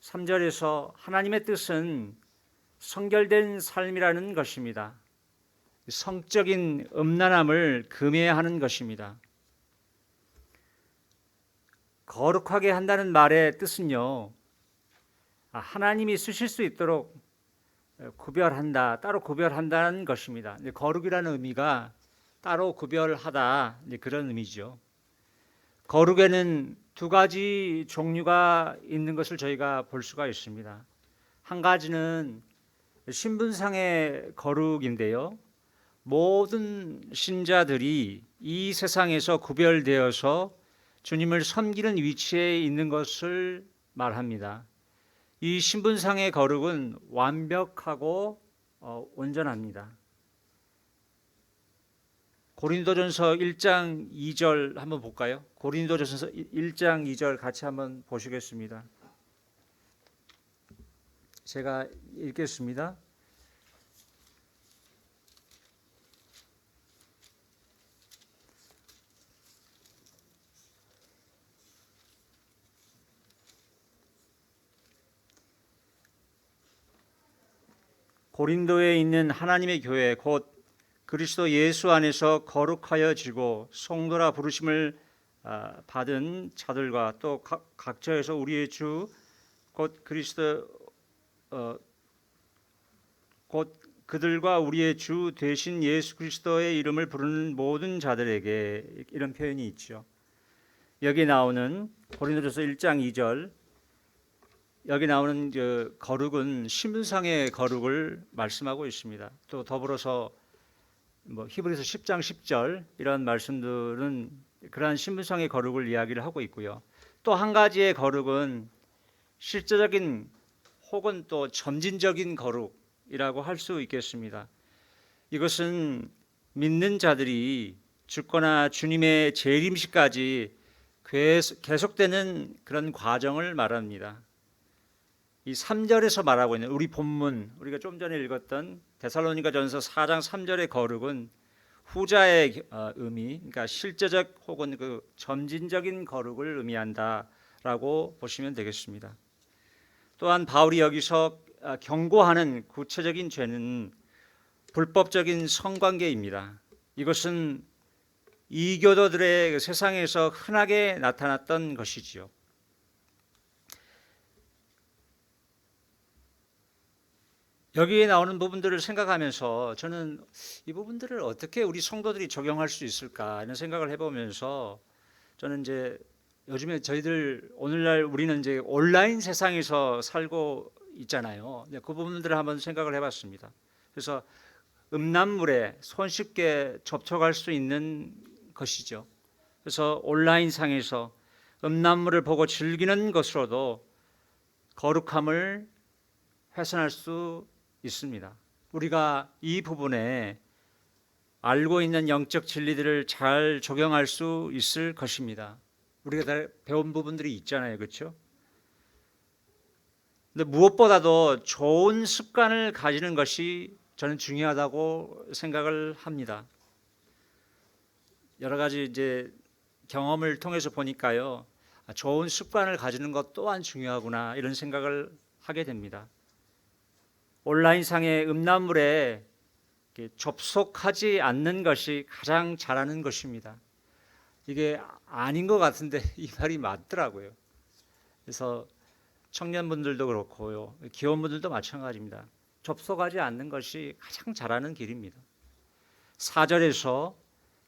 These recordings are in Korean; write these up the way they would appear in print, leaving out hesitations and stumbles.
3절에서 하나님의 뜻은 성결된 삶이라는 것입니다. 성적인 음란함을 금해하는 것입니다. 거룩하게 한다는 말의 뜻은요, 하나님이 쓰실 수 있도록 구별한다, 따로 구별한다는 것입니다. 거룩이라는 의미가 따로 구별하다, 그런 의미죠. 거룩에는 두 가지 종류가 있는 것을 저희가 볼 수가 있습니다. 한 가지는 신분상의 거룩인데요. 모든 신자들이 이 세상에서 구별되어서 주님을 섬기는 위치에 있는 것을 말합니다. 이 신분상의 거룩은 완벽하고 온전합니다. 고린도전서 1장 2절 한번 볼까요? 고린도전서 1장 2절 같이 한번 보시겠습니다. 제가 읽겠습니다. 고린도에 있는 하나님의 교회 곧 그리스도 예수 안에서 거룩하여지고 성도라 부르심을 받은 자들과 또 각처에서 우리의 주 곧 그리스도 곧 그들과 우리의 주 되신 예수 그리스도의 이름을 부르는 모든 자들에게, 이런 표현이 있죠. 여기 나오는 고린도전서 1장 2절, 여기 나오는 거룩은 신분상의 거룩을 말씀하고 있습니다. 또 더불어서 히브리서 10장 10절 이런 말씀들은 그러한 신분상의 거룩을 이야기를 하고 있고요. 또 한 가지의 거룩은 실제적인 혹은 또 점진적인 거룩이라고 할 수 있겠습니다. 이것은 믿는 자들이 죽거나 주님의 재림시까지 계속되는 그런 과정을 말합니다. 이 3절에서 말하고 있는 우리 본문, 우리가 좀 전에 읽었던 데살로니가전서 4장 3절의 거룩은 후자의 의미, 그러니까 실제적 혹은 그 점진적인 거룩을 의미한다라고 보시면 되겠습니다. 또한 바울이 여기서 경고하는 구체적인 죄는 불법적인 성관계입니다. 이것은 이교도들의 세상에서 흔하게 나타났던 것이지요. 여기에 나오는 부분들을 생각하면서 저는 이 부분들을 어떻게 우리 성도들이 적용할 수 있을까 이런 생각을 해보면서, 저는 이제 요즘에 저희들 오늘날 우리는 이제 온라인 세상에서 살고 있잖아요. 그 부분들을 한번 생각을 해봤습니다. 그래서 음란물에 손쉽게 접촉할 수 있는 것이죠. 그래서 온라인 상에서 음란물을 보고 즐기는 것으로도 거룩함을 훼손할 수 있습니다. 우리가 이 부분에 알고 있는 영적 진리들을 잘 적용할 수 있을 것입니다. 우리가 다 배운 부분들이 있잖아요, 그렇죠? 근데 무엇보다도 좋은 습관을 가지는 것이 저는 중요하다고 생각을 합니다. 여러 가지 이제 경험을 통해서 보니까요, 좋은 습관을 가지는 것 또한 중요하구나 이런 생각을 하게 됩니다. 온라인상의 음란물에 접속하지 않는 것이 가장 잘하는 것입니다. 이게 아닌 것 같은데 이 말이 맞더라고요. 그래서 청년분들도 그렇고요, 기혼분들도 마찬가지입니다. 접속하지 않는 것이 가장 잘하는 길입니다. 4절에서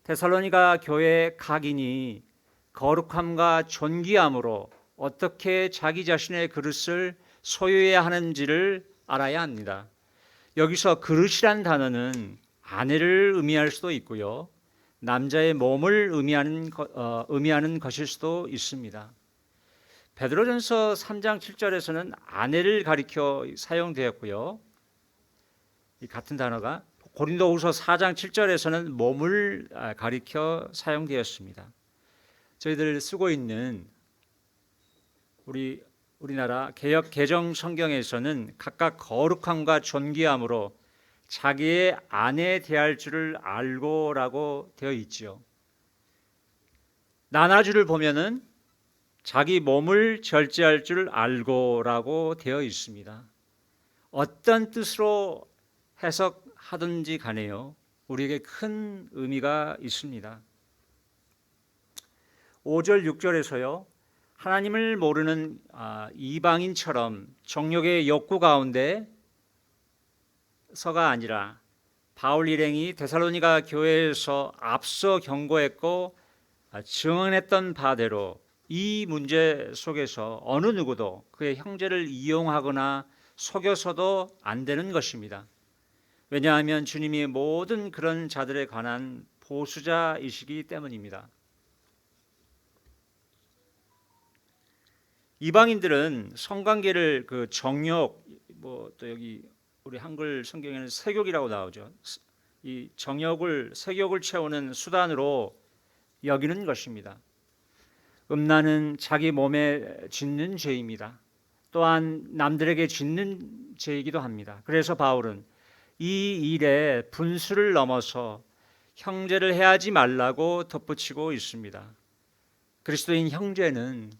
데살로니가 교회 각인이 거룩함과 존귀함으로 어떻게 자기 자신의 그릇을 소유해야 하는지를 알아야 합니다. 여기서 그릇이란 단어는 아내를 의미할 수도 있고요, 남자의 몸을 의미하는 것일 수도 있습니다. 베드로전서 3장 7절에서는 아내를 가리켜 사용되었고요, 이 같은 단어가 고린도후서 4장 7절에서는 몸을 가리켜 사용되었습니다. 저희들 쓰고 있는 우리나라 개역 개정 성경에서는 각각 거룩함과 존귀함으로 자기의 아내에 대할 줄을 알고라고 되어 있지요. 나나주를 보면은 자기 몸을 절제할 줄 알고라고 되어 있습니다. 어떤 뜻으로 해석하든지 간에요, 우리에게 큰 의미가 있습니다. 5절 6절에서요, 하나님을 모르는 이방인처럼 정욕의 욕구 가운데 서가 아니라 바울 일행이 데살로니가 교회에서 앞서 경고했고 증언했던 바대로 이 문제 속에서 어느 누구도 그의 형제를 이용하거나 속여서도 안 되는 것입니다. 왜냐하면 주님이 모든 그런 자들에 관한 보수자이시기 때문입니다. 이방인들은 성관계를 그 정욕, 또 여기 우리 한글 성경에는 색욕이라고 나오죠. 이 정욕을, 색욕을 채우는 수단으로 여기는 것입니다. 음란은 자기 몸에 짓는 죄입니다. 또한 남들에게 짓는 죄이기도 합니다. 그래서 바울은 이 일에 분수를 넘어서 형제를 해하지 말라고 덧붙이고 있습니다. 그리스도인 형제는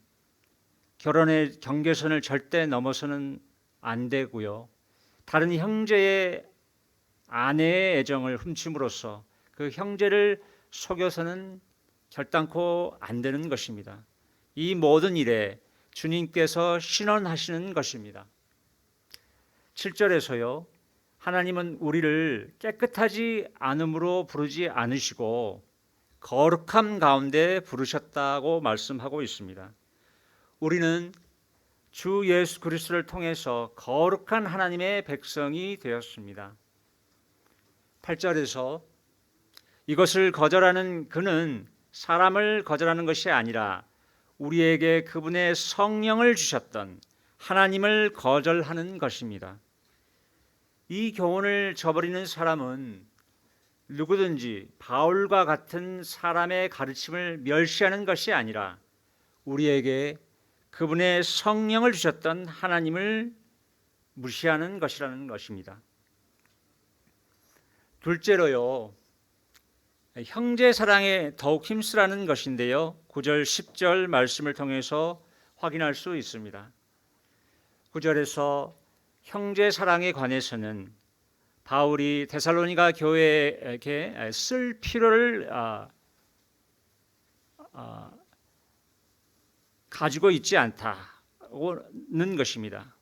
결혼의 경계선을 절대 넘어서는 안 되고요, 다른 형제의 아내의 애정을 훔침으로써 그 형제를 속여서는 결단코 안 되는 것입니다. 이 모든 일에 주님께서 신원하시는 것입니다. 7절에서요, 하나님은 우리를 깨끗하지 않음으로 부르지 않으시고 거룩함 가운데 부르셨다고 말씀하고 있습니다. 우리는 주 예수 그리스도를 통해서 거룩한 하나님의 백성이 되었습니다. 8절에서 이것을 거절하는 그는 사람을 거절하는 것이 아니라 우리에게 그분의 성령을 주셨던 하나님을 거절하는 것입니다. 이 교훈을 저버리는 사람은 누구든지 바울과 같은 사람의 가르침을 멸시하는 것이 아니라 우리에게 그분의 성령을 주셨던 하나님을 무시하는 것이라는 것입니다. 둘째로요, 형제 사랑에 더욱 힘쓰라는 것인데요, 9절 10절 말씀을 통해서 확인할 수 있습니다. 9절에서 형제 사랑에 관해서는 바울이 데살로니가 교회에게 쓸 필요를 가지고 있지 않다는 것입니다.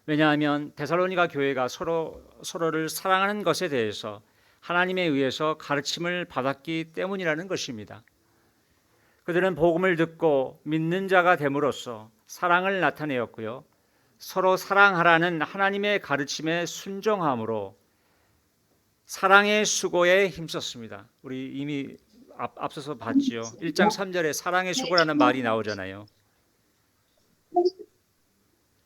왜냐하면 데살로니가 교회가 서로를 사랑하는 것에 대해서 하나님에 의해서 가르침을 받았기 때문이라는 것입니다. 그들은 복음을 듣고 믿는 자가 됨으로써 사랑을 나타내었고요, 서로 사랑하라는 하나님의 가르침에 순종함으로 사랑의 수고에 힘썼습니다. 우리 이미 앞서서 봤지요. 1장 3절에 사랑의 수고라는 말이 나오잖아요.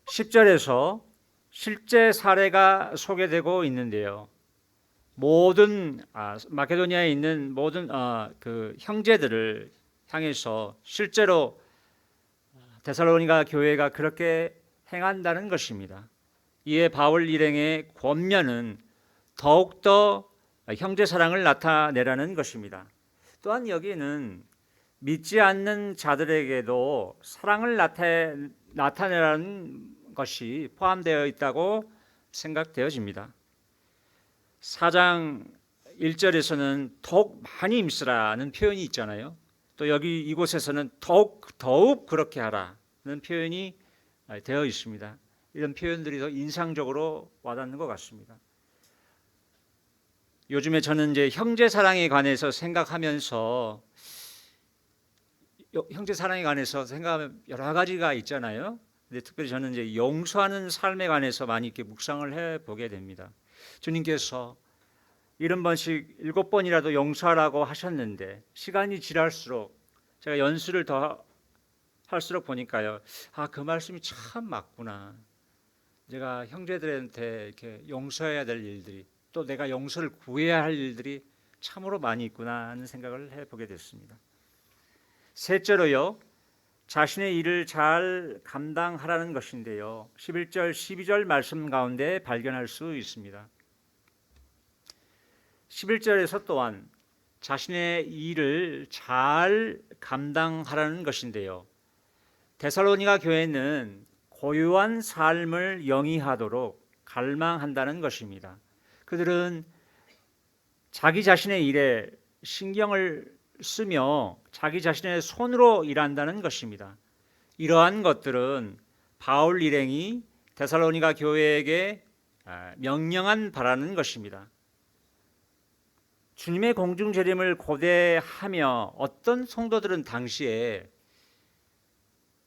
10절에서 실제 사례가 소개되고 있는데요, 모든 마케도니아에 있는 모든 그 형제들을 향해서 실제로 데살로니가 교회가 그렇게 행한다는 것입니다. 이에 바울 일행의 권면은 더욱더 형제 사랑을 나타내라는 것입니다. 또한 여기는 믿지 않는 자들에게도 사랑을 나타내라는 것이 포함되어 있다고 생각되어집니다. 4장 1절에서는 더욱 많이 힘쓰라는 표현이 있잖아요. 또 여기 이곳에서는 더욱 그렇게 하라는 표현이 되어 있습니다. 이런 표현들이 더 인상적으로 와닿는 것 같습니다. 요즘에 저는 이제 형제 사랑에 관해서 생각하면서 생각하면 여러 가지가 있잖아요. 근데 특별히 저는 이제 용서하는 삶에 관해서 많이 이렇게 묵상을 해 보게 됩니다. 주님께서 70번씩 7번이라도 용서하라고 하셨는데 시간이 지날수록 제가 연수를 더 할수록 보니까요, 그 말씀이 참 맞구나. 제가 형제들한테 이렇게 용서해야 될 일들이, 또 내가 용서를 구해야 할 일들이 참으로 많이 있구나 하는 생각을 해보게 됐습니다. 셋째로요, 자신의 일을 잘 감당하라는 것인데요, 11절 12절 말씀 가운데 발견할 수 있습니다. 11절에서 또한 자신의 일을 잘 감당하라는 것인데요. 데살로니가 교회는 고요한 삶을 영위하도록 갈망한다는 것입니다. 그들은 자기 자신의 일에 신경을 쓰며 자기 자신의 손으로 일한다는 것입니다. 이러한 것들은 바울 일행이 데살로니가 교회에게 명령한 바라는 것입니다. 주님의 공중 재림을 고대하며 어떤 성도들은 당시에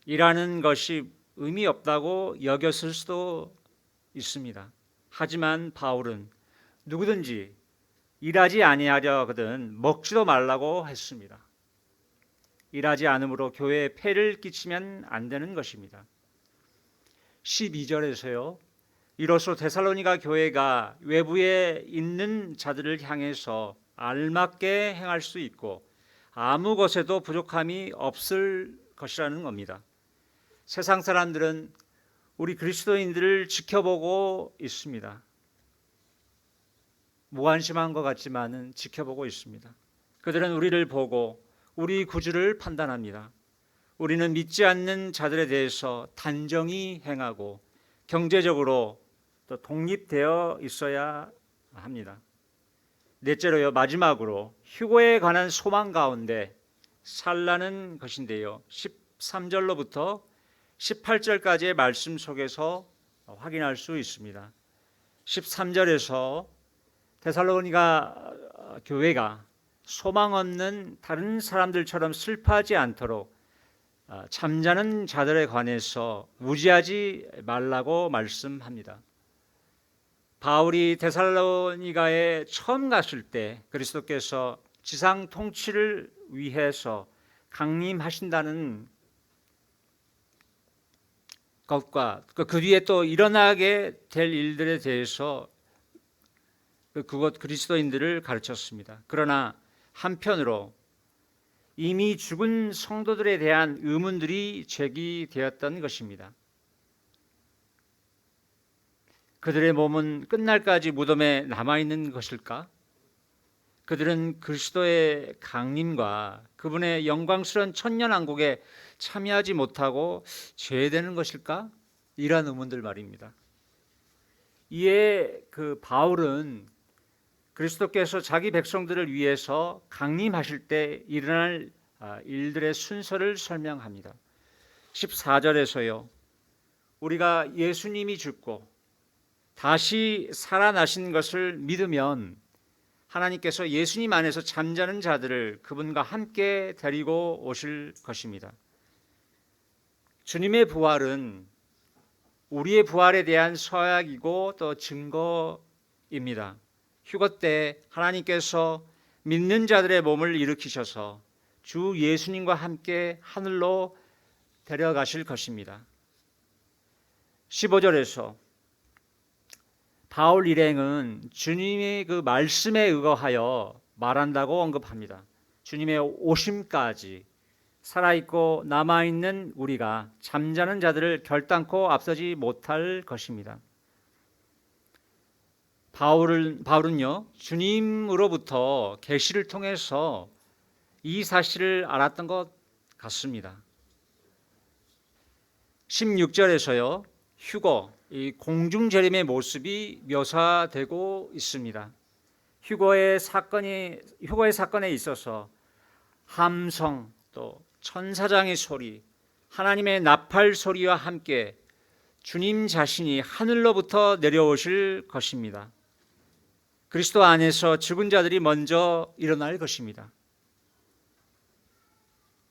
일하는 것이 의미 없다고 여겼을 수도 있습니다. 하지만 바울은 누구든지 일하지 아니하려거든 먹지도 말라고 했습니다. 일하지 않음으로 교회에 폐를 끼치면 안 되는 것입니다. 12절에서요. 이로써 데살로니가 교회가 외부에 있는 자들을 향해서 알맞게 행할 수 있고 아무 것에도 부족함이 없을 것이라는 겁니다. 세상 사람들은 우리 그리스도인들을 지켜보고 있습니다. 무관심한 것 같지만은 지켜보고 있습니다. 그들은 우리를 보고 우리 구주를 판단합니다. 우리는 믿지 않는 자들에 대해서 단정히 행하고 경제적으로 또 독립되어 있어야 합니다. 넷째로요, 마지막으로 휴거에 관한 소망 가운데 살라는 것인데요. 13절로부터 18절까지의 말씀 속에서 확인할 수 있습니다. 13절에서 데살로니가 교회가 소망 없는 다른 사람들처럼 슬퍼하지 않도록 잠자는 자들에 관해서 무지하지 말라고 말씀합니다. 바울이 데살로니가에 처음 갔을 때 그리스도께서 지상 통치를 위해서 강림하신다는 것과 그 뒤에 또 일어나게 될 일들에 대해서 그것 그리스도인들을 가르쳤습니다. 그러나 한편으로 이미 죽은 성도들에 대한 의문들이 제기되었던 것입니다. 그들의 몸은 끝날까지 무덤에 남아있는 것일까? 그들은 그리스도의 강림과 그분의 영광스러운 천년왕국에 참여하지 못하고 죄되는 것일까? 이런 의문들 말입니다. 이에 그 바울은 그리스도께서 자기 백성들을 위해서 강림하실 때 일어날 일들의 순서를 설명합니다. 14절에서요. 우리가 예수님이 죽고 다시 살아나신 것을 믿으면 하나님께서 예수님 안에서 잠자는 자들을 그분과 함께 데리고 오실 것입니다. 주님의 부활은 우리의 부활에 대한 서약이고 또 증거입니다. 휴거 때 하나님께서 믿는 자들의 몸을 일으키셔서 주 예수님과 함께 하늘로 데려가실 것입니다. 15절에서 바울 일행은 주님의 그 말씀에 의거하여 말한다고 언급합니다. 주님의 오심까지 살아있고 남아있는 우리가 잠자는 자들을 결단코 앞서지 못할 것입니다. 바울은요, 주님으로부터 계시를 통해서 이 사실을 알았던 것 같습니다. 16절에서요, 휴거, 이 공중재림의 모습이 묘사되고 있습니다. 휴거의 사건에 있어서 함성, 또 천사장의 소리, 하나님의 나팔 소리와 함께 주님 자신이 하늘로부터 내려오실 것입니다. 그리스도 안에서 죽은 자들이 먼저 일어날 것입니다.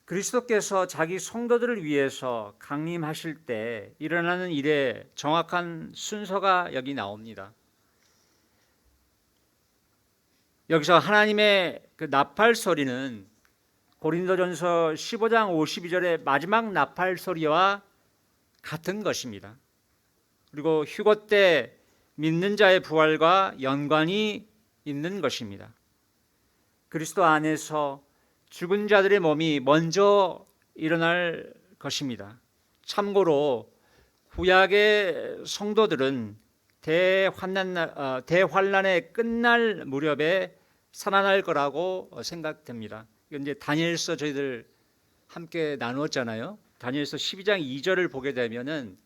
그리스도께서 자기 성도들을 위해서 강림하실 때 일어나는 일의 정확한 순서가 여기 나옵니다. 여기서 하나님의 그 나팔 소리는 고린도전서 15장 52절의 마지막 나팔 소리와 같은 것입니다. 그리고 휴거 때 믿는 자의 부활과 연관이 있는 것입니다. 그리스도 안에서 죽은 자들의 몸이 먼저 일어날 것입니다. 참고로 구약의 성도들은 대환란의 끝날 무렵에 살아날 거라고 생각됩니다. 이건 이제 다니엘서 저희들 함께 나누었잖아요. 다니엘서 12장 2절을 보게 되면은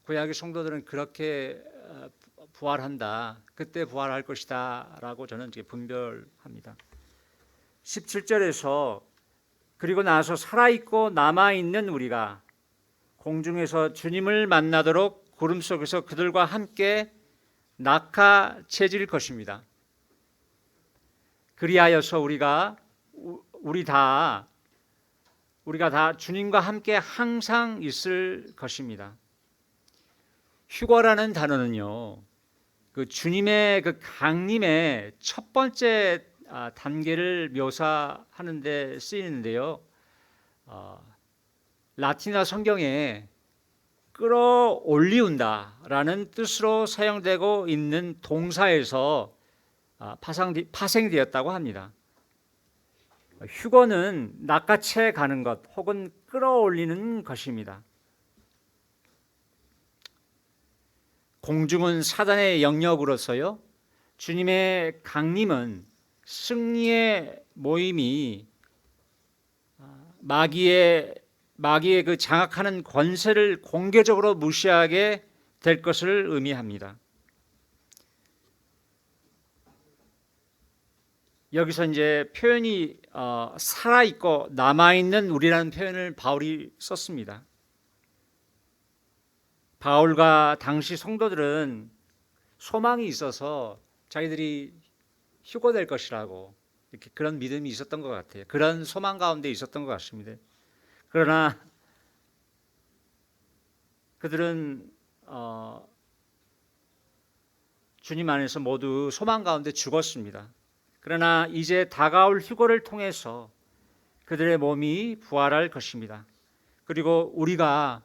구약의 성도들은 그렇게 부활한다. 그때 부활할 것이다라고 저는 이제 분별합니다. 17절에서 그리고 나서 살아있고 남아있는 우리가 공중에서 주님을 만나도록 구름 속에서 그들과 함께 낙하채질 것입니다. 그리하여서 우리가 다 주님과 함께 항상 있을 것입니다. 휴거라는 단어는요, 그 주님의 그 강림의 첫 번째 단계를 묘사하는 데 쓰이는데요. 라틴어 성경에 끌어올리운다라는 뜻으로 사용되고 있는 동사에서 파생되었다고 합니다. 휴거는 낚아채 가는 것 혹은 끌어올리는 것입니다. 공중은 사단의 영역으로서요, 주님의 강림은 승리의 모임이 마귀의 그 장악하는 권세를 공개적으로 무시하게 될 것을 의미합니다. 여기서 이제 표현이 살아있고 남아있는 우리라는 표현을 바울이 썼습니다. 바울과 당시 성도들은 소망이 있어서 자기들이 휴거될 것이라고 이렇게 그런 믿음이 있었던 것 같아요. 그런 소망 가운데 있었던 것 같습니다. 그러나 그들은 주님 안에서 모두 소망 가운데 죽었습니다. 그러나 이제 다가올 휴거를 통해서 그들의 몸이 부활할 것입니다. 그리고 우리가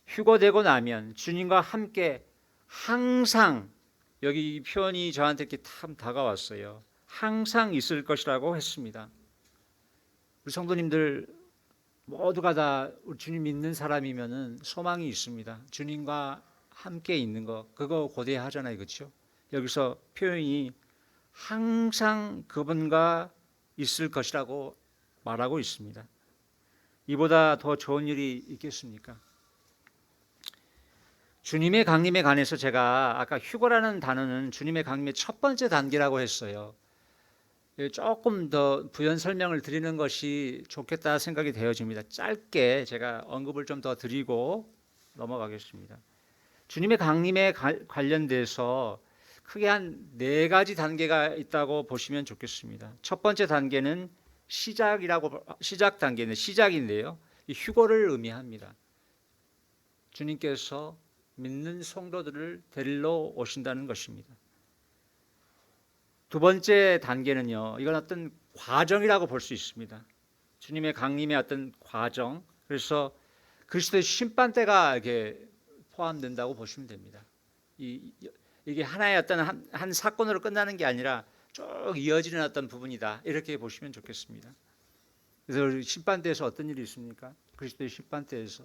휴거되고 나면 주님과 함께 항상, 여기 이 표현이 저한테 이렇게 참 다가왔어요. 항상 있을 것이라고 했습니다. 우리 성도님들 모두가 다 주님 믿는 사람이면은 소망이 있습니다. 주님과 함께 있는 거, 그거 고대하잖아요, 그렇죠? 여기서 표현이 항상 그분과 있을 것이라고 말하고 있습니다. 이보다 더 좋은 일이 있겠습니까? 주님의 강림에 관해서 제가 아까 휴거라는 단어는 주님의 강림의 첫 번째 단계라고 했어요. 조금 더 부연 설명을 드리는 것이 좋겠다 생각이 되어집니다. 짧게 제가 언급을 좀 더 드리고 넘어가겠습니다. 주님의 강림에 관련돼서 크게 한 4가지 단계가 있다고 보시면 좋겠습니다. 첫 번째 단계는 시작 단계는 시작인데요. 이 휴거를 의미합니다. 주님께서 믿는 성도들을 데리러 오신다는 것입니다. 두 번째 단계는요, 이건 어떤 과정이라고 볼 수 있습니다. 주님의 강림의 어떤 과정, 그래서 그리스도의 심판대가 이렇게 포함된다고 보시면 됩니다. 이게 하나의 어떤 한 사건으로 끝나는 게 아니라 쭉 이어지는 어떤 부분이다, 이렇게 보시면 좋겠습니다. 그래서 심판대에서 어떤 일이 있습니까? 그리스도의 심판대에서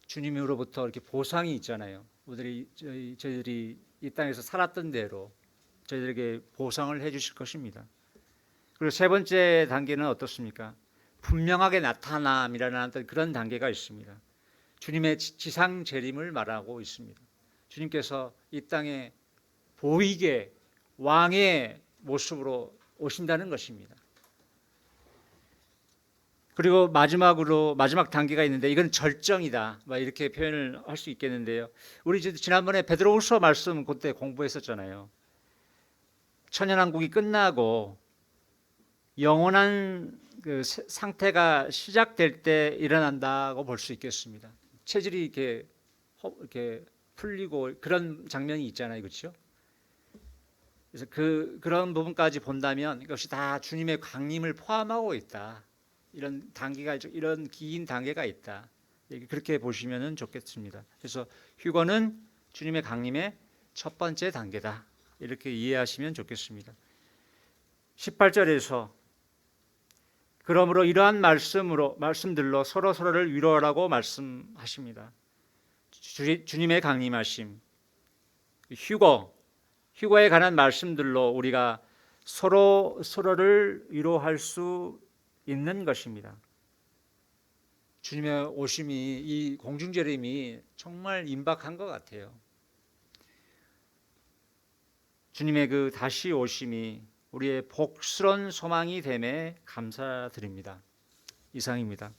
주님으로부터 이렇게 보상이 있잖아요. 저희들이 이 땅에서 살았던 대로 저희들에게 보상을 해주실 것입니다. 그리고 세 번째 단계는 어떻습니까? 분명하게 나타남이라는 그런 단계가 있습니다. 주님의 지상 재림을 말하고 있습니다. 주님께서 이 땅에 보이게 왕의 모습으로 오신다는 것입니다. 그리고 마지막 단계가 있는데 이건 절정이다, 이렇게 표현을 할 수 있겠는데요. 우리 지난번에 베드로후서 말씀 그때 공부했었잖아요. 천연왕국이 끝나고 영원한 그 상태가 시작될 때 일어난다고 볼 수 있겠습니다. 체질이 이렇게 풀리고 그런 장면이 있잖아요, 그렇죠? 그래서 그런 부분까지 본다면 이것이 다 주님의 강림을 포함하고 있다. 이런 긴 단계가 있다. 그렇게 보시면 좋겠습니다. 그래서 휴거는 주님의 강림의 첫 번째 단계다, 이렇게 이해하시면 좋겠습니다. 18절에서 그러므로 이러한 말씀들로 서로를 위로하라고 말씀하십니다. 주님의 강림하심, 휴거에 관한 말씀들로 우리가 서로 서로를 위로할 수 있는 것입니다. 주님의 오심이, 이 공중재림이 정말 임박한 것 같아요. 주님의 그 다시 오심이 우리의 복스러운 소망이 됨에 감사드립니다. 이상입니다.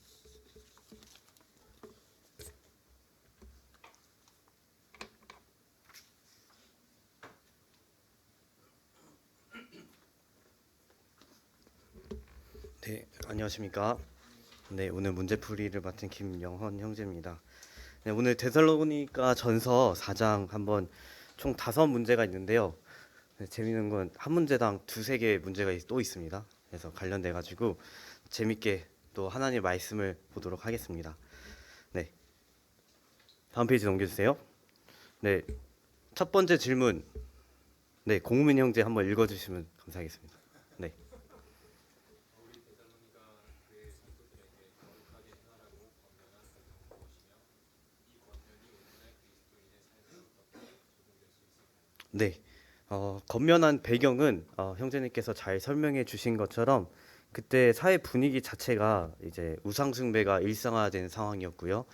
네, 안녕하십니까. 네, 오늘 문제풀이를 맡은 김영헌 형제입니다. 네, 오늘 데살로니가 전서 4장 한번 총 5문제가 있는데요. 네, 재미있는 건 한 문제당 두세 개의 문제가 또 있습니다. 그래서 관련돼 가지고 재밌게 또 하나님의 말씀을 보도록 하겠습니다. 네, 다음 페이지 넘겨주세요. 네, 첫 번째 질문. 네, 공우민 형제 한번 읽어주시면 감사하겠습니다. 네. 네, 건면한 배경은 형제님께서 잘 설명해 주신 것처럼 그때 사회 분위기 자체가 이제 우상숭배가 일상화된 상황이었고요.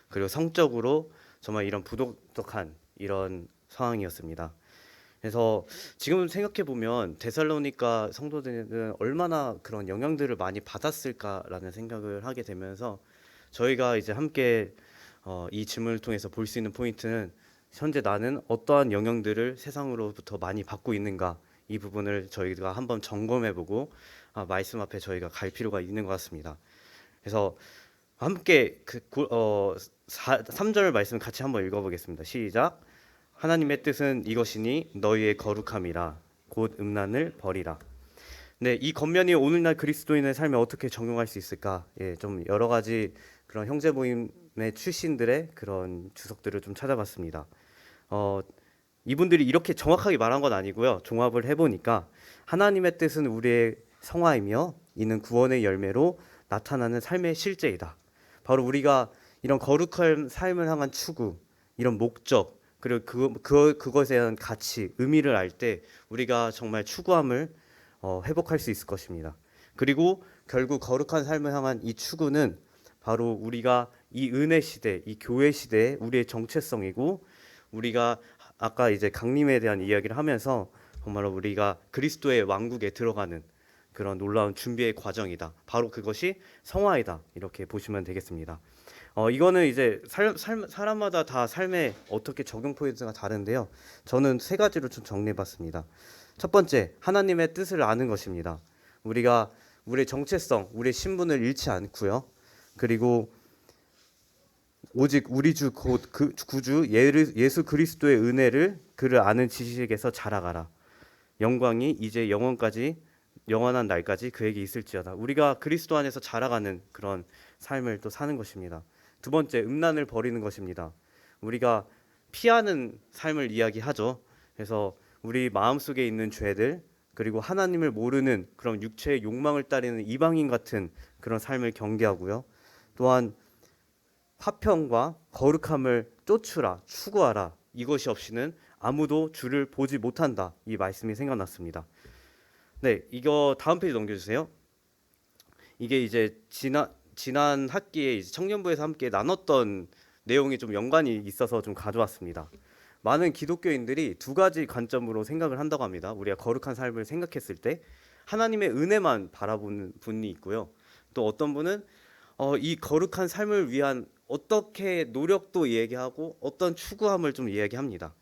그리고 성적으로 정말 이런 부도덕한 이런 상황이었습니다. 그래서 지금 생각해 보면 데살로니가 성도들은 얼마나 그런 영향들을 많이 받았을까라는 생각을 하게 되면서 저희가 이제 함께 이 질문을 통해서 볼 수 있는 포인트는 현재 나는 어떠한 영향들을 세상으로부터 많이 받고 있는가, 이 부분을 저희가 한번 점검해보고 말씀 앞에 저희가 갈 필요가 있는 것 같습니다. 그래서 함께 3절 말씀 같이 한번 읽어보겠습니다. 시작. 하나님의 뜻은 이것이니 너희의 거룩함이라 곧 음란을 버리라. 네, 이 겉면이 오늘날 그리스도인의 삶에 어떻게 적용할 수 있을까? 예, 좀 여러 가지 그런 형제 모임의 출신들의 그런 주석들을 좀 찾아봤습니다. 이분들이 이렇게 정확하게 말한 건 아니고요. 종합을 해보니까 하나님의 뜻은 우리의 성화이며 이는 구원의 열매로 나타나는 삶의 실제이다. 바로 우리가 이런 거룩한 삶을 향한 추구, 이런 목적, 그리고 그것에 대한 가치, 의미를 알 때 우리가 정말 추구함을 회복할 수 있을 것입니다. 그리고 결국 거룩한 삶을 향한 이 추구는 바로 우리가 이 은혜 시대, 이 교회 시대의 우리의 정체성이고, 우리가 아까 이제 강림에 대한 이야기를 하면서 정말로 우리가 그리스도의 왕국에 들어가는 그런 놀라운 준비의 과정이다. 바로 그것이 성화이다. 이렇게 보시면 되겠습니다. 이거는 이제 사람마다 다 삶에 어떻게 적용 포인트가 다른데요. 저는 3가지로 좀 정리해봤습니다. 첫 번째, 하나님의 뜻을 아는 것입니다. 우리가 우리의 정체성, 우리의 신분을 잃지 않고요. 그리고 오직 우리 주 곧 그 구주 예수 그리스도의 은혜를 그를 아는 지식에서 자라가라. 영광이 이제 영원한 날까지 그에게 있을지어다. 우리가 그리스도 안에서 자라가는 그런 삶을 또 사는 것입니다. 두 번째, 음란을 버리는 것입니다. 우리가 피하는 삶을 이야기하죠. 그래서 우리 마음속에 있는 죄들, 그리고 하나님을 모르는 그런 육체의 욕망을 따르는 이방인 같은 그런 삶을 경계하고요. 또한 화평과 거룩함을 쫓으라, 추구하라. 이것이 없이는 아무도 주를 보지 못한다. 이 말씀이 생각났습니다. 네, 이거 다음 페이지 넘겨주세요. 이게 이제 지난 학기에 이제 청년부에서 함께 나눴던 내용이 좀 연관이 있어서 좀 가져왔습니다. 많은 기독교인들이 2가지 관점으로 생각을 한다고 합니다. 우리가 거룩한 삶을 생각했을 때 하나님의 은혜만 바라보는 분이 있고요. 또 어떤 분은 이 거룩한 삶을 위한 어떻게 노력도 이야기하고 어떤 추구함을 좀 이야기합니다.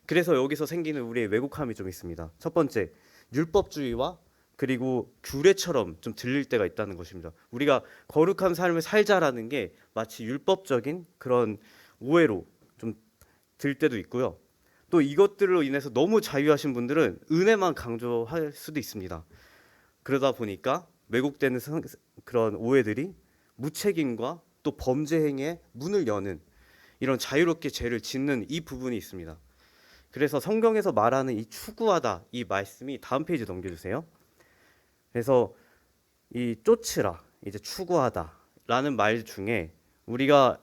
그래서 여기서 생기는 우리의 왜곡함이 좀 있습니다. 첫 번째, 율법주의와 그리고 규례처럼 좀 들릴 때가 있다는 것입니다. 우리가 거룩한 삶을 살자라는 게 마치 율법적인 그런 오해로 좀 들 때도 있고요. 또 이것들로 인해서 너무 자유하신 분들은 은혜만 강조할 수도 있습니다. 그러다 보니까 왜곡되는 그런 오해들이 무책임과 또 범죄 행위에 문을 여는 이런 자유롭게 죄를 짓는 이 부분이 있습니다. 그래서 성경에서 말하는 이 추구하다, 이 말씀이 다음 페이지 넘겨주세요. 그래서 이 쫓으라, 이제 추구하다라는 말 중에 우리가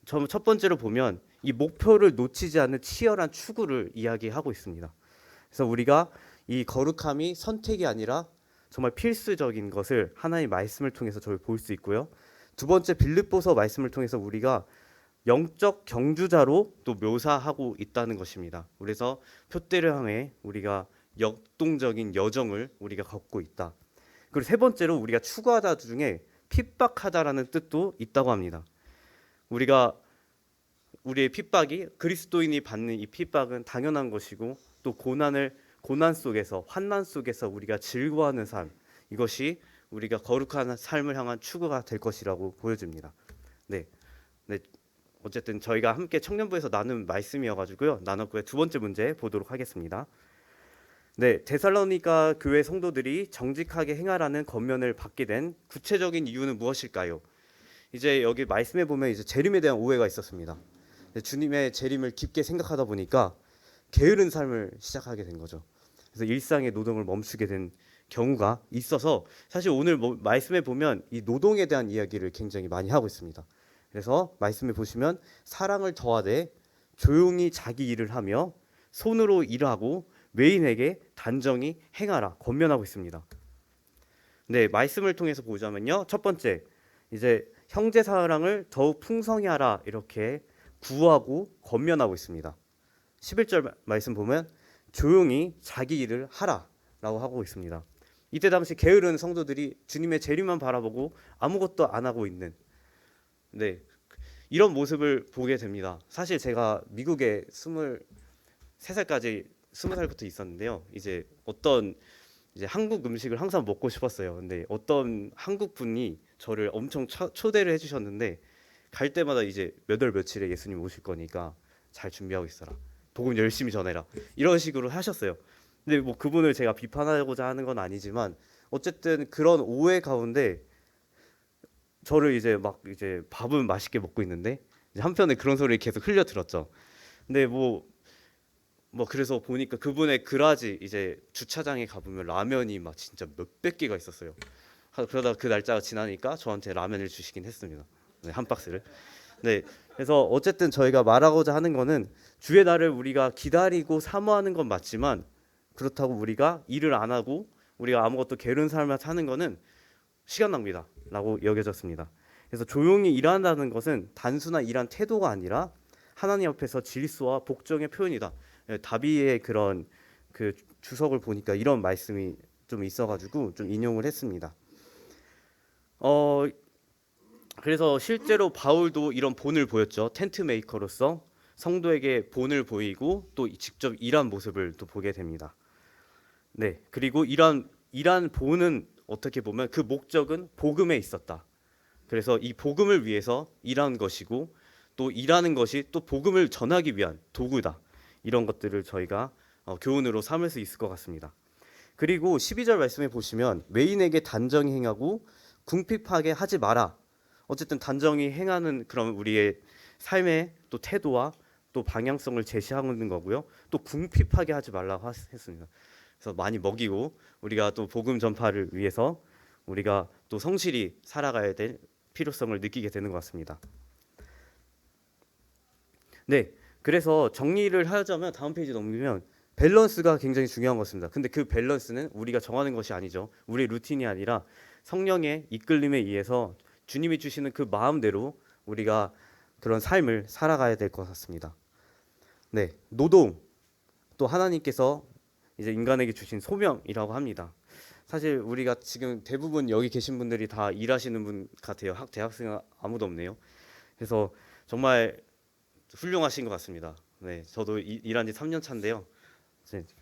첫 번째로 보면 이 목표를 놓치지 않는 치열한 추구를 이야기하고 있습니다. 그래서 우리가 이 거룩함이 선택이 아니라 정말 필수적인 것을 하나님의 말씀을 통해서 저희 볼 수 있고요. 두 번째 빌립보서 말씀을 통해서 우리가 영적 경주자로 또 묘사하고 있다는 것입니다. 그래서 표대를 향해 우리가 역동적인 여정을 우리가 걷고 있다. 그리고 세 번째로 우리가 추구하다 중에 핍박하다라는 뜻도 있다고 합니다. 우리의 핍박이 그리스도인이 받는 이 핍박은 당연한 것이고 또 고난 속에서 환난 속에서 우리가 즐거워하는 삶, 이것이 우리가 거룩한 삶을 향한 추구가 될 것이라고 보여집니다. 네. 어쨌든 저희가 함께 청년부에서 나눈 말씀이어가지고요. 나눴고요. 두 번째 문제 보도록 하겠습니다. 네, 데살로니가 교회 성도들이 정직하게 행하라는 권면을 받게 된 구체적인 이유는 무엇일까요? 이제 여기 말씀에 보면 이제 재림에 대한 오해가 있었습니다. 주님의 재림을 깊게 생각하다 보니까 게으른 삶을 시작하게 된 거죠. 그래서 일상의 노동을 멈추게 된 경우가 있어서 사실 오늘 말씀에 보면 이 노동에 대한 이야기를 굉장히 많이 하고 있습니다. 그래서 말씀에 보시면 사랑을 더하되 조용히 자기 일을 하며 손으로 일하고 외인에게 단정히 행하라 권면하고 있습니다. 네, 말씀을 통해서 보자면요. 첫 번째, 이제 형제 사랑을 더욱 풍성히 하라 이렇게 구하고 권면하고 있습니다. 11절 말씀 보면 조용히 자기 일을 하라라고 하고 있습니다. 이때 당시 게으른 성도들이 주님의 재림만 바라보고 아무것도 안 하고 있는 이런 모습을 보게 됩니다. 사실 제가 미국에 23살까지 20살부터 있었는데요. 이제 한국 음식을 항상 먹고 싶었어요. 근데 어떤 한국 분이 저를 엄청 초대를 해주셨는데 갈 때마다 이제 몇 월 며칠에 예수님 오실 거니까 잘 준비하고 있어라. 복음 열심히 전해라. 이런 식으로 하셨어요. 근데 뭐 그분을 제가 비판하고자 하는 건 아니지만 어쨌든 그런 오해 가운데 저를 이제 밥은 맛있게 먹고 있는데 이제 한편에 그런 소리를 계속 흘려 들었죠. 근데 그래서 보니까 그분의 그라지 이제 주차장에 가보면 라면이 막 진짜 몇백 개가 있었어요. 그러다 그 날짜가 지나니까 저한테 라면을 주시긴 했습니다. 네, 한 박스를. 네, 그래서 어쨌든 저희가 말하고자 하는 거는 주의 날을 우리가 기다리고 사모하는 건 맞지만 그렇다고 우리가 일을 안 하고 우리가 아무것도 게으른 삶을 사는 거는 시간 낭비다라고 여겨졌습니다. 그래서 조용히 일한다는 것은 단순한 일한 태도가 아니라 하나님 앞에서 질서와 복종의 표현이다. 다비의 그런 그 주석을 보니까 이런 말씀이 좀 있어가지고 좀 인용을 했습니다. 그래서 실제로 바울도 이런 본을 보였죠. 텐트 메이커로서 성도에게 본을 보이고 또 직접 일한 모습을 또 보게 됩니다. 네, 그리고 일한 본은 어떻게 보면 그 목적은 복음에 있었다. 그래서 이 복음을 위해서 일한 것이고 또 일하는 것이 또 복음을 전하기 위한 도구다. 이런 것들을 저희가 교훈으로 삼을 수 있을 것 같습니다. 그리고 12절 말씀에 보시면 외인에게 단정히 행하고 궁핍하게 하지 마라. 어쨌든 단정히 행하는 그런 우리의 삶의 또 태도와 또 방향성을 제시하는 거고요. 또 궁핍하게 하지 말라고 했습니다. 그래서 많이 먹이고 우리가 또 복음 전파를 위해서 우리가 또 성실히 살아가야 될 필요성을 느끼게 되는 것 같습니다. 네, 그래서 정리를 하자면 다음 페이지 넘기면 밸런스가 굉장히 중요한 것 같습니다. 근데 그 밸런스는 우리가 정하는 것이 아니죠. 우리의 루틴이 아니라 성령의 이끌림에 의해서 주님이 주시는 그 마음대로 우리가 그런 삶을 살아가야 될 것 같습니다. 네, 노동 또 하나님께서 이제 인간에게 주신 소명이라고 합니다. 사실 우리가 지금 대부분 여기 계신 분들이 다 일하시는 분 같아요. 대학생 아무도 없네요. 그래서 정말 훌륭하신 것 같습니다. 네, 저도 일한 지 3년 차인데요.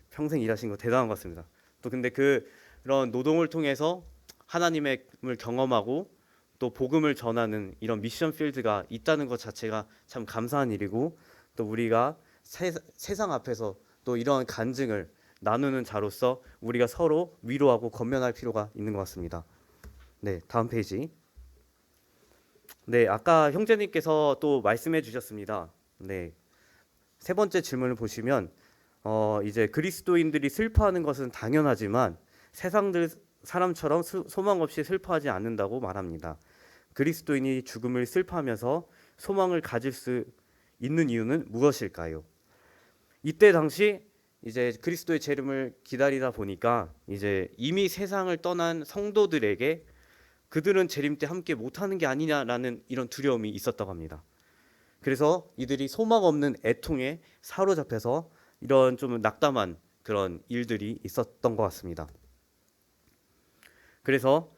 평생 일하신 거 대단한 것 같습니다. 또 근데 그런 노동을 통해서 하나님을 경험하고 또 복음을 전하는 이런 미션 필드가 있다는 것 자체가 참 감사한 일이고 또 우리가 세상 앞에서 또 이러한 간증을 나누는 자로서 우리가 서로 위로하고 권면할 필요가 있는 것 같습니다. 네, 다음 페이지. 네, 아까 형제님께서 또 말씀해 주셨습니다. 네, 세 번째 질문을 보시면 이제 그리스도인들이 슬퍼하는 것은 당연하지만 세상들 사람처럼 소망 없이 슬퍼하지 않는다고 말합니다. 그리스도인이 죽음을 슬퍼하면서 소망을 가질 수 있는 이유는 무엇일까요? 이때 당시 이제 그리스도의 재림을 기다리다 보니까 이제 이미 세상을 떠난 성도들에게 그들은 재림 때 함께 못하는 게 아니냐라는 이런 두려움이 있었다고 합니다. 그래서 이들이 소망 없는 애통에 사로잡혀서 이런 좀 낙담한 그런 일들이 있었던 것 같습니다. 그래서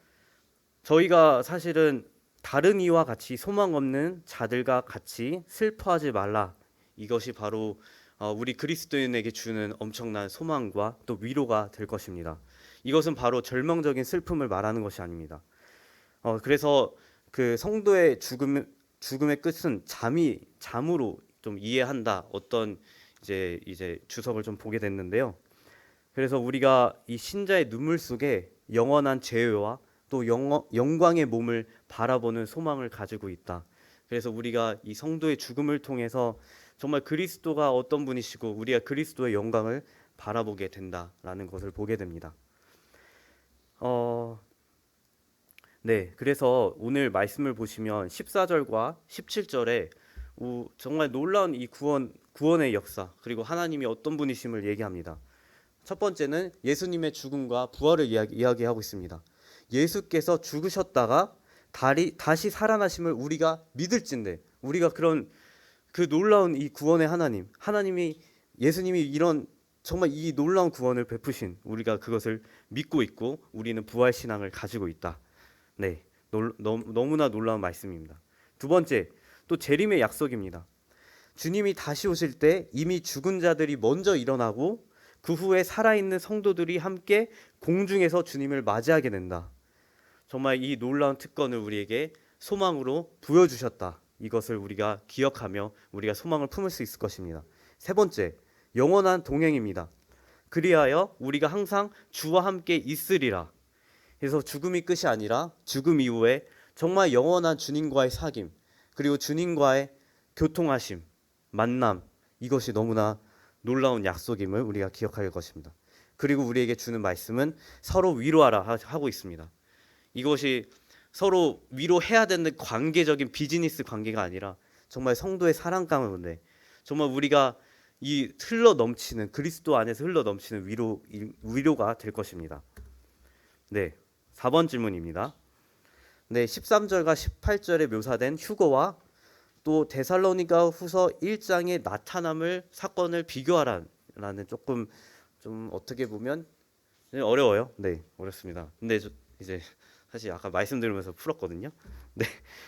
저희가 사실은 다른 이와 같이 소망 없는 자들과 같이 슬퍼하지 말라. 이것이 바로 우리 그리스도인에게 주는 엄청난 소망과 또 위로가 될 것입니다. 이것은 바로 절망적인 슬픔을 말하는 것이 아닙니다. 그래서 그 성도의 죽음의 끝은 잠으로 좀 이해한다. 어떤 이제 주석을 좀 보게 됐는데요. 그래서 우리가 이 신자의 눈물 속에 영원한 재회와 또 영광의 몸을 바라보는 소망을 가지고 있다. 그래서 우리가 이 성도의 죽음을 통해서 정말 그리스도가 어떤 분이시고 우리가 그리스도의 영광을 바라보게 된다라는 것을 보게 됩니다. 네, 그래서 오늘 말씀을 보시면 14절과 17절에 정말 놀라운 이 구원의 역사 그리고 하나님이 어떤 분이심을 얘기합니다. 첫 번째는 예수님의 죽음과 부활을 이야기하고 있습니다. 예수께서 죽으셨다가 다시 살아나심을 우리가 믿을진데 우리가 그런 그 놀라운 이 구원의 예수님이 이런 정말 이 놀라운 구원을 베푸신 우리가 그것을 믿고 있고 우리는 부활 신앙을 가지고 있다. 네, 너무나 놀라운 말씀입니다. 두 번째, 또 재림의 약속입니다. 주님이 다시 오실 때 이미 죽은 자들이 먼저 일어나고 그 후에 살아있는 성도들이 함께 공중에서 주님을 맞이하게 된다. 정말 이 놀라운 특권을 우리에게 소망으로 부여주셨다. 이것을 우리가 기억하며 우리가 소망을 품을 수 있을 것입니다. 세 번째, 영원한 동행입니다. 그리하여 우리가 항상 주와 함께 있으리라. 그래서 죽음이 끝이 아니라 죽음 이후에 정말 영원한 주님과의 사귐, 그리고 주님과의 교통하심, 만남, 이것이 너무나 놀라운 약속임을 우리가 기억할 것입니다. 그리고 우리에게 주는 말씀은 서로 위로하라 하고 있습니다. 이것이 서로 위로해야 되는 관계적인 비즈니스 관계가 아니라 정말 성도의 사랑 가운데 정말 우리가 이 그리스도 안에서 흘러 넘치는 위로가 될 것입니다. 네, 4번 질문입니다. 네, 13절과 18절에 묘사된 휴거와 또 데살로니가 후서 1장의 사건을 비교하라는 조금 좀 어떻게 보면 어려워요. 네, 어렵습니다. 근데 이제 사실 아까 말씀드리면서 풀었거든요. 네,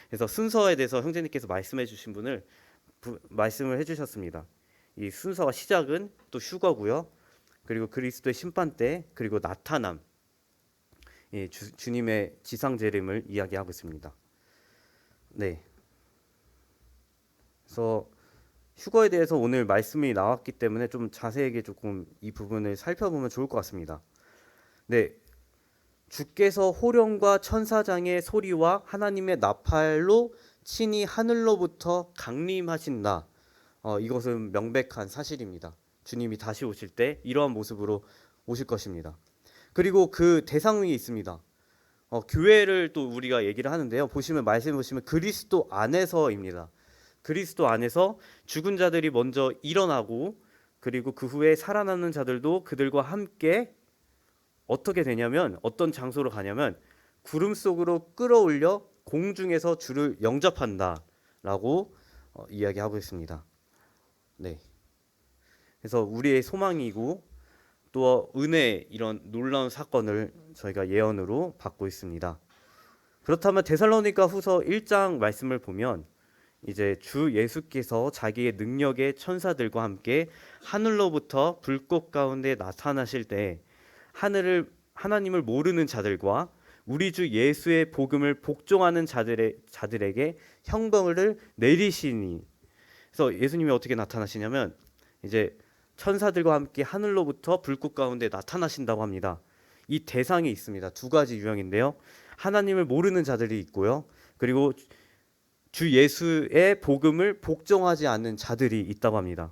그래서 순서에 대해서 형제님께서 말씀해주신 말씀을 해주셨습니다. 이 순서가 시작은 또 휴거고요. 그리고 그리스도의 심판 때 그리고 나타남, 주님의 지상 재림을 이야기하고 있습니다. 네. 그래서 휴거에 대해서 오늘 말씀이 나왔기 때문에 좀 자세하게 조금 이 부분을 살펴보면 좋을 것 같습니다. 네, 주께서 호령과 천사장의 소리와 하나님의 나팔로 친히 하늘로부터 강림하신다. 이것은 명백한 사실입니다. 주님이 다시 오실 때 이러한 모습으로 오실 것입니다. 그리고 그 대상이 있습니다. 교회를 또 우리가 얘기를 하는데요. 말씀 보시면 그리스도 안에서입니다. 그리스도 안에서 죽은 자들이 먼저 일어나고 그리고 그 후에 살아나는 자들도 그들과 함께 어떻게 되냐면 어떤 장소로 가냐면 구름 속으로 끌어올려 공중에서 주를 영접한다라고 이야기하고 있습니다. 네. 그래서 우리의 소망이고 또 은혜의 이런 놀라운 사건을 저희가 예언으로 받고 있습니다. 그렇다면 데살로니가 후서 1장 말씀을 보면 이제 주 예수께서 자기의 능력의 천사들과 함께 하늘로부터 불꽃 가운데 나타나실 때 하나님을 모르는 자들과 우리 주 예수의 복음을 복종하는 자들에게 형벌을 내리시니. 그래서 예수님이 어떻게 나타나시냐면 이제 천사들과 함께 하늘로부터 불꽃 가운데 나타나신다고 합니다. 이 대상이 있습니다. 두 가지 유형인데요. 하나님을 모르는 자들이 있고요. 그리고 주 예수의 복음을 복종하지 않는 자들이 있다고 합니다.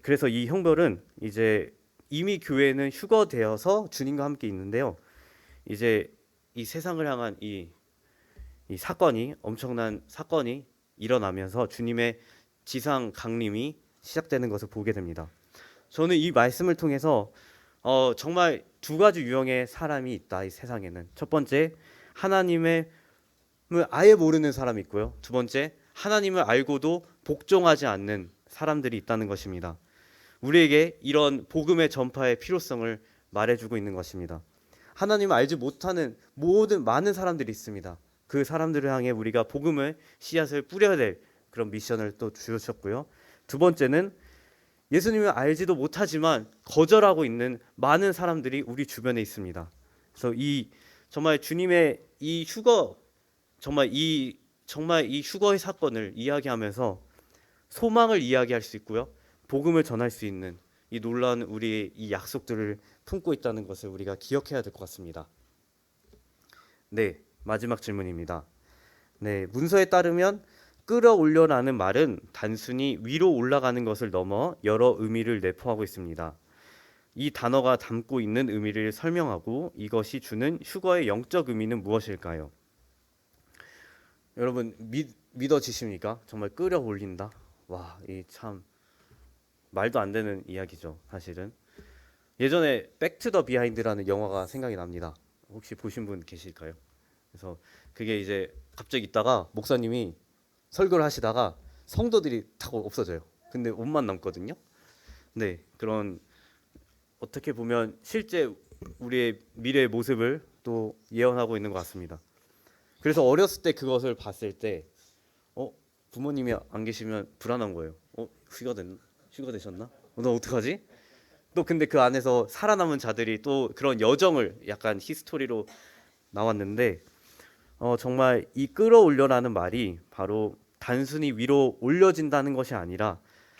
그래서 이 형벌은 이제 이미 교회는 휴거되어서 주님과 함께 있는데요. 이제 이 세상을 향한 이 엄청난 사건이 일어나면서 주님의 지상 강림이 시작되는 것을 보게 됩니다. 저는 이 말씀을 통해서 정말 두 가지 유형의 사람이 있다, 이 세상에는. 첫 번째, 하나님을 아예 모르는 사람이 있고요. 두 번째, 하나님을 알고도 복종하지 않는 사람들이 있다는 것입니다. 우리에게 이런 복음의 전파의 필요성을 말해주고 있는 것입니다. 하나님을 알지 못하는 많은 사람들이 있습니다. 그 사람들을 향해 우리가 복음의 씨앗을 뿌려야 될 그런 미션을 또 주셨고요. 두 번째는 예수님을 알지도 못하지만 거절하고 있는 많은 사람들이 우리 주변에 있습니다. 그래서 정말 주님의 이 휴거, 정말 이 휴거의 사건을 이야기하면서 소망을 이야기할 수 있고요. 복음을 전할 수 있는 이 놀라운 우리의 이 약속들을 품고 있다는 것을 우리가 기억해야 될 것 같습니다. 네, 마지막 질문입니다. 네, 문서에 따르면 끌어올려라는 말은 단순히 위로 올라가는 것을 넘어 여러 의미를 내포하고 있습니다. 이 단어가 담고 있는 의미를 설명하고 이것이 주는 휴거의 영적 의미는 무엇일까요? 여러분 믿어지십니까? 정말 끌어올린다. 와, 이 참 말도 안 되는 이야기죠, 사실은. 예전에 백투 더 비하인드라는 영화가 생각이 납니다. 혹시 보신 분 계실까요? 그래서 그게 이제 갑자기 있다가 목사님이 설교를 하시다가 성도들이 다 없어져요. 근데 옷만 남거든요. 네, 그런 어떻게 보면 실제 우리의 미래의 모습을 또 예언하고 있는 것 같습니다. 그래서 어렸을 때 그것을 봤을 때 부모님이 안 계시면 불안한 거예요. 휴가 되셨나? 너 어떡하지? 또 근데 그 안에서 살아남은 자들이 또 그런 여정을 약간 히스토리로 나왔는데 정말 이 끌어올려라는 말이 바로 단순히 위로 올려진다는 것이 아니라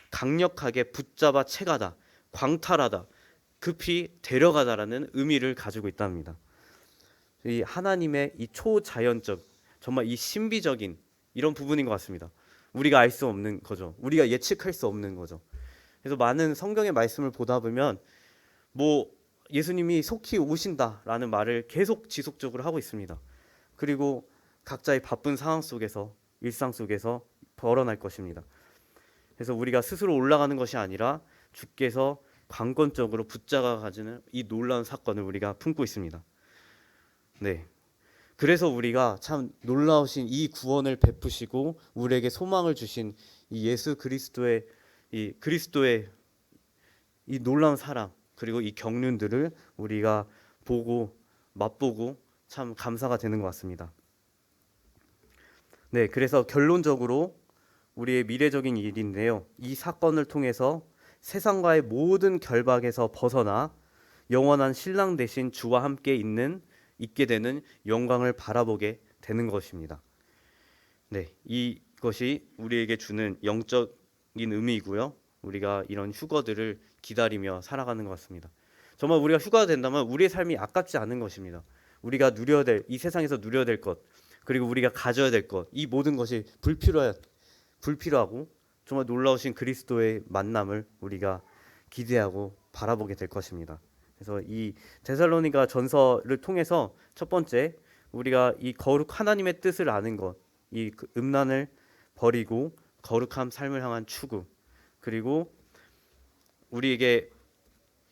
강력하게 붙잡아 채가다, 광탈하다, 급히 데려가다라는 의미를 가지고 있답니다. 이 하나님의 이 초자연적, 정말 이 신비적인 이런 부분인 것 같습니다. 우리가 알 수 없는 거죠. 우리가 예측할 수 없는 거죠. 그래서 많은 성경의 말씀을 보다 보면 예수님이 속히 오신다라는 말을 계속 지속적으로 하고 있습니다. 그리고 각자의 바쁜 상황 속에서 일상 속에서 벌어날 것입니다. 그래서 우리가 스스로 올라가는 것이 아니라 주께서 강권적으로 붙잡아 가지는 이 놀라운 사건을 우리가 품고 있습니다. 네. 그래서 우리가 참 놀라우신 이 구원을 베푸시고 우리에게 소망을 주신 이 예수 그리스도의 이 놀라운 사랑 그리고 이 경륜들을 우리가 보고 맛보고 참 감사가 되는 것 같습니다. 네, 그래서 결론적으로 우리의 미래적인 일인데요. 이 사건을 통해서 세상과의 모든 결박에서 벗어나 영원한 신랑 되신 주와 함께 있게 되는 영광을 바라보게 되는 것입니다. 네, 이것이 우리에게 주는 영적인 의미이고요. 우리가 이런 휴거들을 기다리며 살아가는 것 같습니다. 정말 우리가 휴가가 된다면 우리의 삶이 아깝지 않은 것입니다. 우리가 이 세상에서 누려야 될 것, 그리고 우리가 가져야 될 것, 이 모든 것이 불필요하고 정말 놀라우신 그리스도의 만남을 우리가 기대하고 바라보게 될 것입니다. 그래서 이 데살로니가 전서를 통해서 첫 번째 우리가 이 하나님의 뜻을 아는 것, 이 음란을 버리고 거룩한 삶을 향한 추구, 그리고 우리에게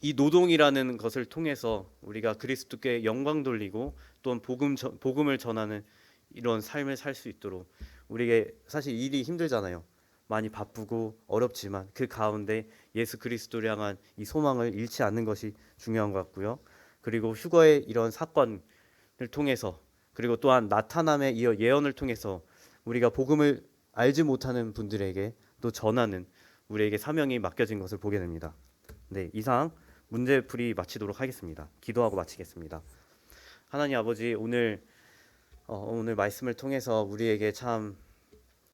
이 노동이라는 것을 통해서 우리가 그리스도께 영광 돌리고 또한 복음을 전하는 이런 삶을 살 수 있도록 우리에게 사실 일이 힘들잖아요. 많이 바쁘고 어렵지만 그 가운데 예수 그리스도를 향한 이 소망을 잃지 않는 것이 중요한 것 같고요. 그리고 휴거의 이런 사건을 통해서 그리고 또한 나타남의 이 예언을 통해서 우리가 복음을 알지 못하는 분들에게 또 전하는 우리에게 사명이 맡겨진 것을 보게 됩니다. 네, 이상 문제풀이 마치도록 하겠습니다. 기도하고 마치겠습니다. 하나님 아버지, 오늘 말씀을 통해서 우리에게 참